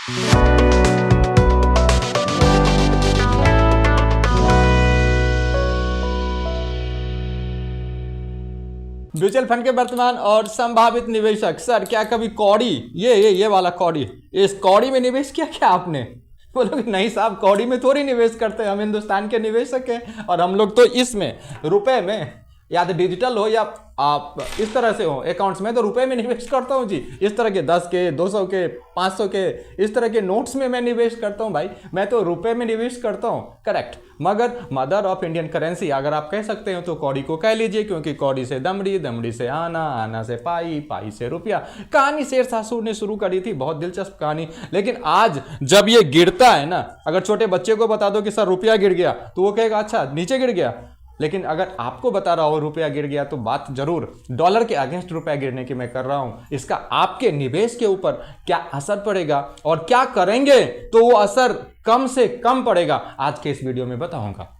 Mutual fund के वर्तमान और संभावित निवेशक। सर क्या कभी कौड़ी ये वाला कौड़ी, इस कौड़ी में निवेश किया क्या आपने? बोलोगे नहीं साहब, कौड़ी में थोड़ी निवेश करते हैं, हम हिंदुस्तान के निवेशक हैं और हम लोग तो इसमें रुपए में, या तो डिजिटल हो या आप इस तरह से हो अकाउंट्स में, तो रुपए में निवेश करता हूँ जी। इस तरह के 10 के 200 के 500 के इस तरह के नोट्स में मैं निवेश करता हूँ भाई, मैं तो रुपए में निवेश करता हूँ। करेक्ट। मगर मदर ऑफ इंडियन करेंसी अगर आप कह सकते हो तो कौड़ी को कह लीजिए, क्योंकि कौड़ी से दमड़ी, दमड़ी से आना, आना से पाई, पाई से रुपया। कहानी शेरशाह सूरी ने शुरू करी थी, बहुत दिलचस्प कहानी। लेकिन आज जब ये गिरता है ना, अगर छोटे बच्चे को बता दो कि सर रुपया गिर गया तो वो कहेगा अच्छा नीचे गिर गया। लेकिन अगर आपको बता रहा हो रुपया गिर गया तो बात जरूर डॉलर के अगेंस्ट रुपया गिरने की मैं कर रहा हूं। इसका आपके निवेश के ऊपर क्या असर पड़ेगा और क्या करेंगे तो वो असर कम से कम पड़ेगा, आज के इस वीडियो में बताऊंगा।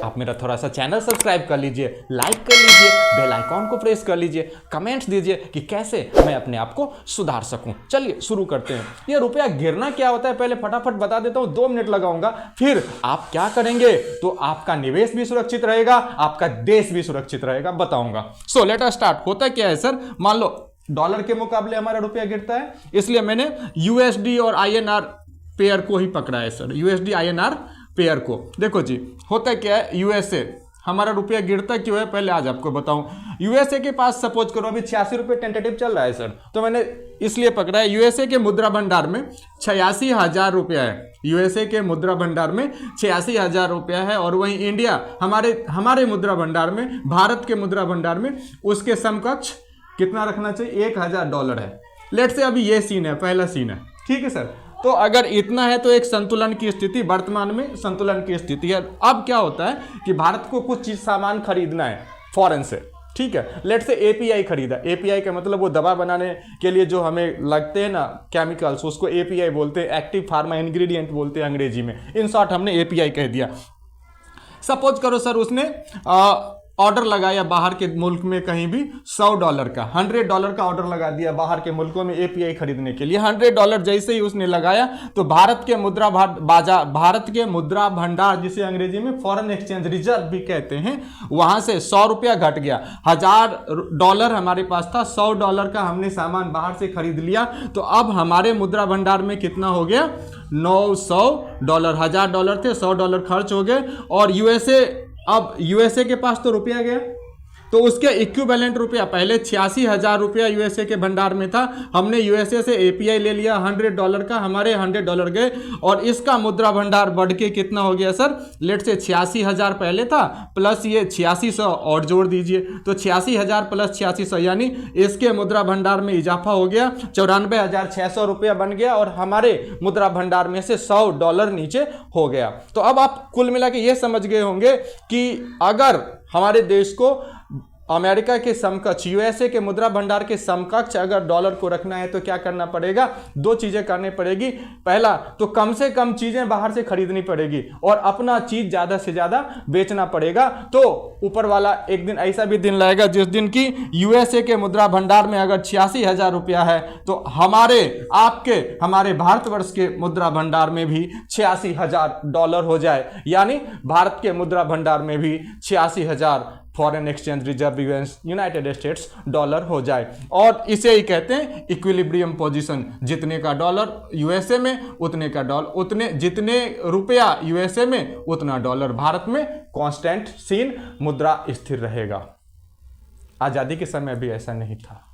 आप मेरा थोड़ा सा चैनल सब्सक्राइब कर लीजिए, लाइक कर लीजिए, बेल आइकॉन को प्रेस कर लीजिए, कमेंट्स दीजिए कि कैसे मैं अपने आप को सुधार सकूं। चलिए शुरू करते हैं। ये रुपया गिरना क्या होता है पहले फटाफट बता देता हूं, 2 मिनट लगाऊंगा, फिर आप क्या करेंगे तो आपका निवेश भी सुरक्षित रहेगा, आपका देश भी सुरक्षित रहेगा, बताऊंगा। So let us start. होता क्या है सर, मान लो डॉलर के मुकाबले हमारा रुपया गिरता है, इसलिए मैंने यूएसडी और आईएनआर पेयर को ही पकड़ा है सर, यूएसडी आईएनआर पेयर को। देखो जी होता क्या है, यूएसए हमारा रुपया गिरता क्यों है पहले आज आपको बताऊं। यूएसए के पास सपोज करो अभी 86 रुपये टेंटेटिव चल रहा है सर, तो मैंने इसलिए पकड़ा है। यूएसए के मुद्रा भंडार में 86,000 रुपया है, यूएसए के मुद्रा भंडार में 86,000 रुपया है। और वहीं इंडिया हमारे मुद्रा भंडार में, भारत के मुद्रा भंडार में उसके समकक्ष कितना रखना चाहिए, $1,000 है। लेट से अभी ये सीन है, पहला सीन है, ठीक है सर। तो अगर इतना है तो एक संतुलन की स्थिति, वर्तमान में संतुलन की स्थिति है। अब क्या होता है कि भारत को कुछ चीज सामान खरीदना है फॉरेन से, ठीक है। लेट से एपीआई खरीदा, एपीआई का मतलब वो दवा बनाने के लिए जो हमें लगते हैं ना केमिकल्स, उसको एपीआई बोलते हैं, एक्टिव फार्मा इंग्रेडिएंट बोलते हैं अंग्रेजी में। इन शॉर्ट हमने एपीआई कह दिया। सपोज करो सर उसने ऑर्डर लगाया बाहर के मुल्क में कहीं भी $100 का, $100 का ऑर्डर लगा दिया बाहर के मुल्कों में एपीआई खरीदने के लिए। $100 जैसे ही उसने लगाया तो भारत के मुद्रा भंडार, जिसे अंग्रेजी में फॉरेन एक्सचेंज रिजर्व भी कहते हैं, वहां से 100 रुपया घट गया। $1,000 हमारे पास था, $100 का हमने सामान बाहर से खरीद लिया, तो अब हमारे मुद्रा भंडार में कितना हो गया, $900। $1,000 थे, $100 खर्च हो गए। और अब यूएसए के पास तो रुपया गया, तो उसके इक्विवेलेंट रुपया, पहले 86,000 रुपया यूएसए के भंडार में था, हमने यूएसए से एपीआई ले लिया $100 का, हमारे $100 गए और इसका मुद्रा भंडार बढ़ के कितना हो गया सर, लेट से 86,000 पहले था प्लस ये 8600 और जोड़ दीजिए, तो 86,000 प्लस 8600 यानी इसके मुद्रा भंडार में इजाफा हो गया, 94,600 रुपया बन गया और हमारे मुद्रा भंडार में से $100 नीचे हो गया। तो अब आप कुल मिला के ये समझ गए होंगे कि अगर हमारे देश को अमेरिका के समकक्ष, यूएसए के मुद्रा भंडार के समकक्ष अगर डॉलर को रखना है तो क्या करना पड़ेगा, 2 चीजें करनी पड़ेगी। पहला तो कम से कम चीजें बाहर से खरीदनी पड़ेगी और अपना चीज ज्यादा से ज्यादा बेचना पड़ेगा। तो ऊपर वाला एक दिन ऐसा भी दिन लाएगा जिस दिन की यूएसए के मुद्रा भंडार में अगर 86,000 रुपया है तो हमारे भारतवर्ष के मुद्रा भंडार में भी $86,000 हो जाए, यानी भारत के मुद्रा भंडार में भी 86,000 foreign exchange reserve United states dollar हो जाए। और इसे ही कहते हैं इक्विलिब्रियम पोजीशन, जितने का डॉलर यूएसए में उतने का डॉलर, जितने रुपया यूएसए में उतना डॉलर भारत में, कांस्टेंट सीन, मुद्रा स्थिर रहेगा। आजादी के समय भी ऐसा नहीं था।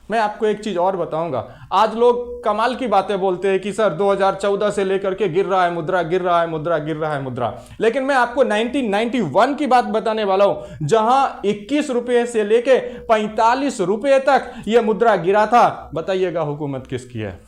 मैं आपको एक चीज और बताऊंगा, आज लोग कमाल की बातें बोलते हैं कि सर 2014 से लेकर के गिर रहा है मुद्रा, गिर रहा है मुद्रा, गिर रहा है मुद्रा, लेकिन मैं आपको 1991 की बात बताने वाला हूं, जहां 21 रुपए से लेके 45 रुपए तक यह मुद्रा गिरा था। बताइएगा हुकूमत किसकी है?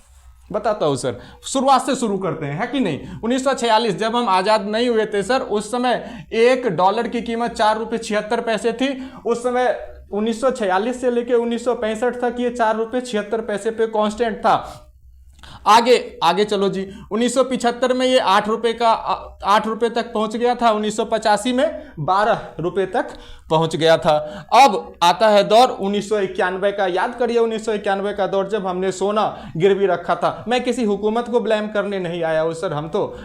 बताता हूं सर, शुरुआत से शुरू करते हैं, है कि नहीं। 1946 जब हम आजाद नहीं हुए थे सर, उस समय $1 की कीमत ₹4.76 थी। उस समय 1946 से लेकर 1965 तक ये ₹4.76 पे कांस्टेंट था। आगे आगे चलो जी। 1975 में ये 8 रुपए का 8 रुपए तक पहुंच गया था। 1985 में 12 रुपए तक पहुंच गया था। अब आता है दौर 1991 का। याद करिए 1991 का दौर, जब हमने सोना गिरवी रखा था। मैं किसी हुकूमत को ब्लेम करने नहीं आया हूं सर, हम तो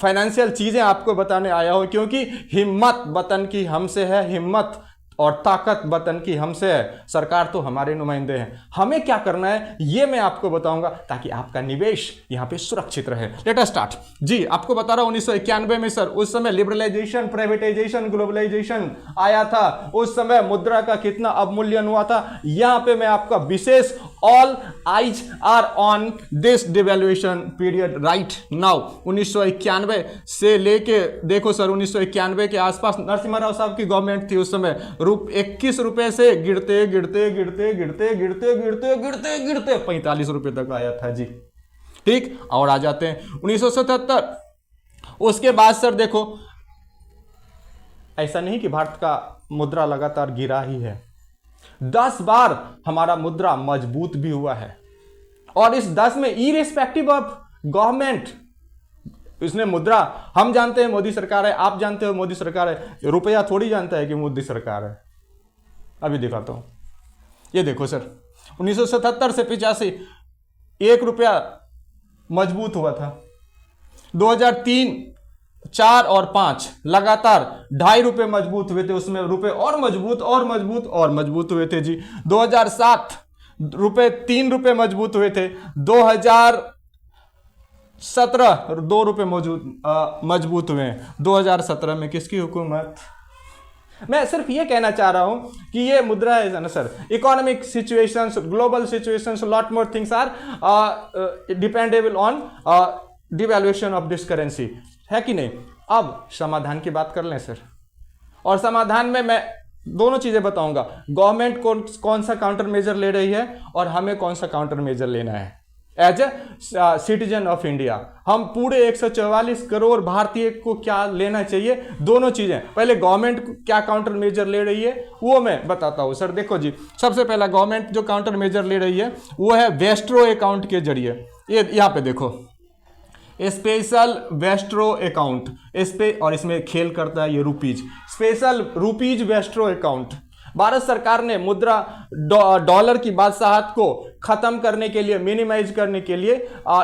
फाइनेंशियल चीजें आपको बताने आया हूं, क्योंकि हिम्मत वतन की हमसे है, हिम्मत और ताकत वतन की हमसे है। सरकार तो हमारे नुमाइंदे हैं, हमें क्या करना है ये मैं आपको बताऊंगा, ताकि आपका निवेश यहां पे सुरक्षित रहे। लेट अस स्टार्ट जी। आपको बता रहा हूं 1991 में सर, उस समय लिबरलाइजेशन, प्राइवेटाइजेशन, ग्लोबलाइजेशन आया था। उस समय मुद्रा का कितना अवमूल्यन हुआ था, यहां पे मैं आपका विशेष all eyes are on this devaluation period right now. 1991 से लेके देखो सर, 1991 के आसपास नरसिम्हा राव साहब की गवर्नमेंट थी उस समय। 21 रुपए से गिरते गिरते गिरते गिरते गिरते गिरते गिरते गिरते 45 रुपए तक आया था जी। ठीक, और आ जाते हैं 1977। उसके बाद सर देखो, ऐसा नहीं कि भारत का मुद्रा लगातार गिरा ही है, 10 बार हमारा मुद्रा मजबूत भी हुआ है। और इस 10 में इरेस्पेक्टिव ऑफ गवर्नमेंट इसने मुद्रा, हम जानते हैं मोदी सरकार है, आप जानते हो मोदी सरकार है, रुपया थोड़ी जानता है कि मोदी सरकार है। अभी दिखाता हूं, ये देखो सर 1977 से 85 1 रुपया मजबूत हुआ था। 2003, 4 और 5 लगातार 2.5 रुपए मजबूत हुए थे, उसमें रुपए और मजबूत और मजबूत और मजबूत हुए थे जी। 2007 3 रुपए मजबूत हुए थे। 2017 2 रुपए मजबूत हुए हैं। 2017 में किसकी हुकूमत? मैं सिर्फ ये कहना चाह रहा हूं कि ये मुद्रा है ना sir, economic situations, global situations, lot more things are dependable on devaluation of this currency, है कि नहीं। अब समाधान की बात कर लें सर, और समाधान में मैं दोनों चीजें बताऊंगा, गवर्नमेंट कौन सा काउंटर मेजर ले रही है और हमें कौन सा काउंटर मेजर लेना है as a citizen of India. हम पूरे 144 करोड़ भारतीय को क्या लेना चाहिए, दोनों चीजें। पहले गवर्नमेंट क्या काउंटर मेजर ले रही है वो मैं बताता हूं सर। देखो जी, सबसे पहला गवर्नमेंट जो काउंटर मेजर ले रही है वो है वेस्ट्रो अकाउंट के जरिए। ये यहां पे देखो, स्पेशल वेस्ट्रो अकाउंट, इस पे, और इसमें खेल करता है ये rupees, special rupees vostro account. Bharat सरकार ने मुद्रा डॉलर की बादशाहत को खत्म करने के लिए, मिनिमाइज करने के लिए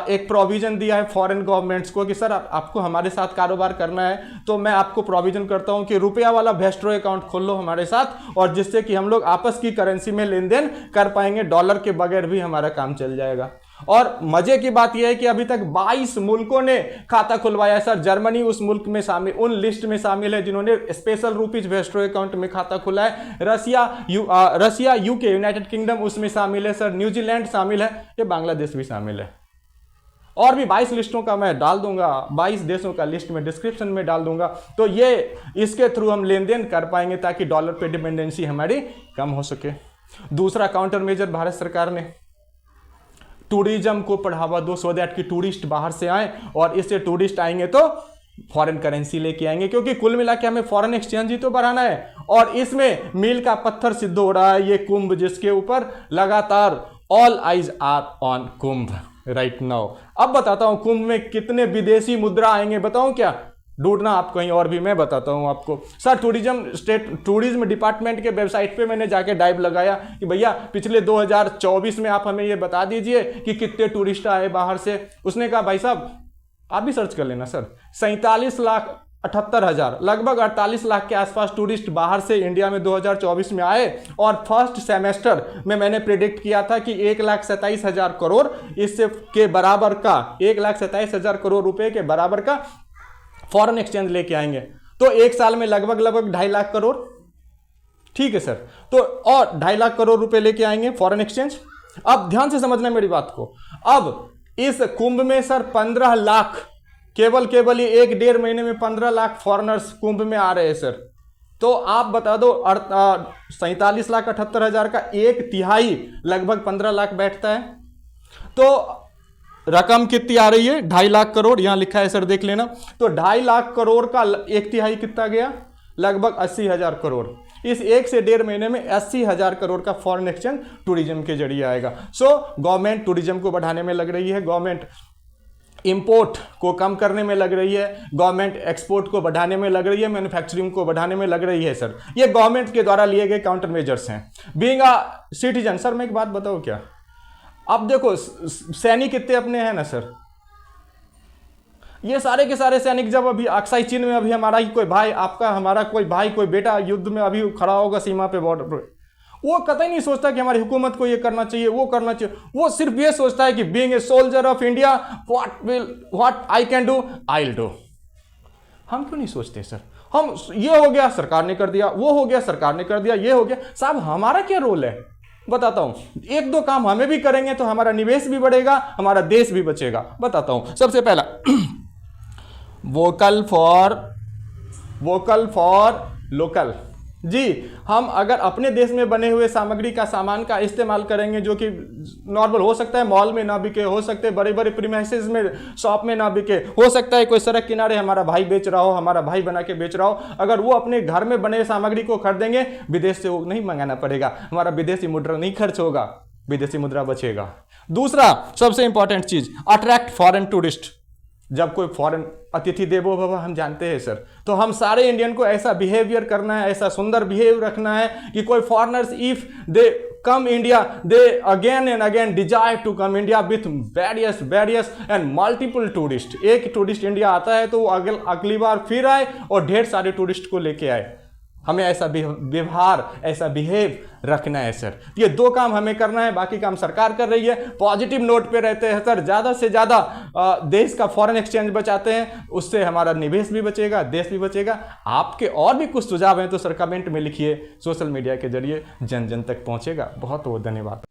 एक प्रोविजन दिया है फॉरेन गवर्नमेंट्स को कि सर आपको हमारे साथ कारोबार करना है तो मैं आपको प्रोविजन करता हूं कि रुपया वाला वेस्ट्रो अकाउंट खोल लो हमारे साथ, और जिससे कि हम लोग आपस की करेंसी में लेन देन कर पाएंगे, डॉलर के बगैर भी हमारा काम चल जाएगा। और मजे की बात यह है कि अभी तक 22 मुल्कों ने खाता खुलवाया सर। जर्मनी उस मुल्क में शामिल, उन लिस्ट में शामिल है जिन्होंने स्पेशल रुपीज वेस्ट्रो अकाउंट में खाता खुला है। रसिया, यूके, यूनाइटेड किंगडम उसमें शामिल है सर। न्यूजीलैंड शामिल है, ये बांग्लादेश भी शामिल है। और भी 22 लिस्टों का मैं डाल दूंगा, 22 देशों का लिस्ट में डिस्क्रिप्शन में डाल दूंगा। तो ये इसके थ्रू हम लेन देन कर पाएंगे ताकि डॉलर पे डिपेंडेंसी हमारी कम हो सके। दूसरा काउंटर मेजर भारत सरकार ने टूरिज्म को बढ़ावा दो, सो दैट कि टूरिस्ट बाहर से आए, और इससे टूरिस्ट आएंगे तो फॉरेन करेंसी लेके आएंगे, क्योंकि कुल मिला के हमें फॉरेन एक्सचेंज ही तो बढ़ाना है। और इसमें मील का पत्थर सिद्ध हो रहा है ये कुंभ, जिसके ऊपर लगातार all eyes are on Kumbh right now. अब बताता हूं कुंभ में कितने विदेशी मुद्रा आएंगे, बताऊं क्या? ढूंढना आप कहीं और भी, मैं बताता हूं आपको सर। टूरिज्म डिपार्टमेंट के वेबसाइट पे मैंने जाके डाइव लगाया कि भैया पिछले 2024 में आप हमें ये बता दीजिए कि कितने टूरिस्ट आए बाहर से। उसने कहा भाई साहब आप भी सर्च कर लेना सर, 47,78,000, लगभग 48 लाख के आसपास टूरिस्ट बाहर से इंडिया में 2024 में आए। और फर्स्ट सेमेस्टर में मैंने प्रेडिक्ट किया था कि 1,27,000 करोड़ इससे के बराबर का, 1,27,000 करोड़ रुपए के बराबर का फॉरेन एक्सचेंज लेके आएंगे। तो एक साल में लगभग 2.5 लाख करोड़, ठीक है सर, तो और 2.5 लाख करोड़ रुपए लेके आएंगे फॉरेन एक्सचेंज। अब ध्यान से समझना मेरी बात को। अब इस कुंभ में सर 15 लाख, केवल ये 1-1.5 महीने में 15 लाख फॉरेनर्स कुंभ में आ रहे हैं सर। तो आप बता दो 47,78,000 का 1/3 लगभग 15 लाख बैठता है। तो रकम कितनी आ रही है? 2.5 लाख करोड़, यहां लिखा है सर, देख लेना। तो 2.5 लाख करोड़ का 1/3 कितना गया? लगभग 80,000 करोड़। इस 1 से 1.5 महीने में 80,000 करोड़ का फॉरेन एक्सचेंज टूरिज्म के जरिए आएगा। सो गवर्नमेंट टूरिज्म को बढ़ाने में लग रही है, गवर्नमेंट इंपोर्ट को कम करने में लग रही है, गवर्नमेंट एक्सपोर्ट को बढ़ाने में लग रही है, मैन्युफैक्चरिंग को बढ़ाने में लग रही है सर। ये गवर्नमेंट के द्वारा लिए गए काउंटर मेजर्स हैं। बीइंग अ सिटीजन, सर मैं एक बात बताऊं क्या, अब देखो सैनिक कितने अपने हैं ना सर, ये सारे के सारे सैनिक जब अभी अक्साई चीन में अभी हमारा ही कोई भाई, आपका हमारा कोई भाई कोई बेटा युद्ध में अभी खड़ा होगा सीमा पे, बॉर्डर पे, वो कतई नहीं सोचता कि हमारी हुकूमत को ये करना चाहिए वो करना चाहिए, वो सिर्फ ये सोचता है कि being a soldier of India what I can do I will do. हम क्यों नहीं सोचते सर, हम ये हो गया सरकार ने कर दिया, वो हो गया सरकार ने कर दिया, ये हो गया, साहब हमारा क्या रोल है बताता हूं। 1-2 काम हमें भी करेंगे तो हमारा निवेश भी बढ़ेगा, हमारा देश भी बचेगा। बताता हूं, सबसे पहला वोकल फॉर लोकल। जी, हम अगर अपने देश में बने हुए सामग्री का सामान का इस्तेमाल करेंगे, जो कि नॉर्मल हो सकता है मॉल में ना बिके, हो सकते हैं बड़े बड़े प्रीमाइसेस में शॉप में ना बिके, हो सकता है कोई सड़क किनारे हमारा भाई बेच रहा हो, हमारा भाई बना के बेच रहा हो, अगर वो अपने घर में बने सामग्री को खरीदेंगे, विदेश से वो नहीं मंगाना पड़ेगा, हमारा विदेशी मुद्रा नहीं खर्च होगा, विदेशी मुद्रा बचेगा। दूसरा सबसे इंपॉर्टेंट चीज, अट्रैक्ट फॉरेन टूरिस्ट। जब कोई फॉरेन अतिथि देवो भव हम जानते हैं सर, तो हम सारे इंडियन को ऐसा बिहेवियर करना है, ऐसा सुंदर बिहेव रखना है कि कोई foreigners if they come India they again and again desire to come India with various and multiple tourist. एक टूरिस्ट इंडिया आता है तो वो अगली बार फिर आए और ढेर सारे टूरिस्ट को लेके आए। हमें ऐसा व्यवहार, ऐसा बिहेव रखना है सर। ये 2 काम हमें करना है, बाकी काम सरकार कर रही है। पॉजिटिव नोट पे रहते हैं सर, ज़्यादा से ज़्यादा देश का फॉरेन एक्सचेंज बचाते हैं, उससे हमारा निवेश भी बचेगा, देश भी बचेगा। आपके और भी कुछ सुझाव हैं तो सर कमेंट में लिखिए, सोशल मीडिया के जरिए जन जन तक पहुँचेगा। बहुत बहुत धन्यवाद।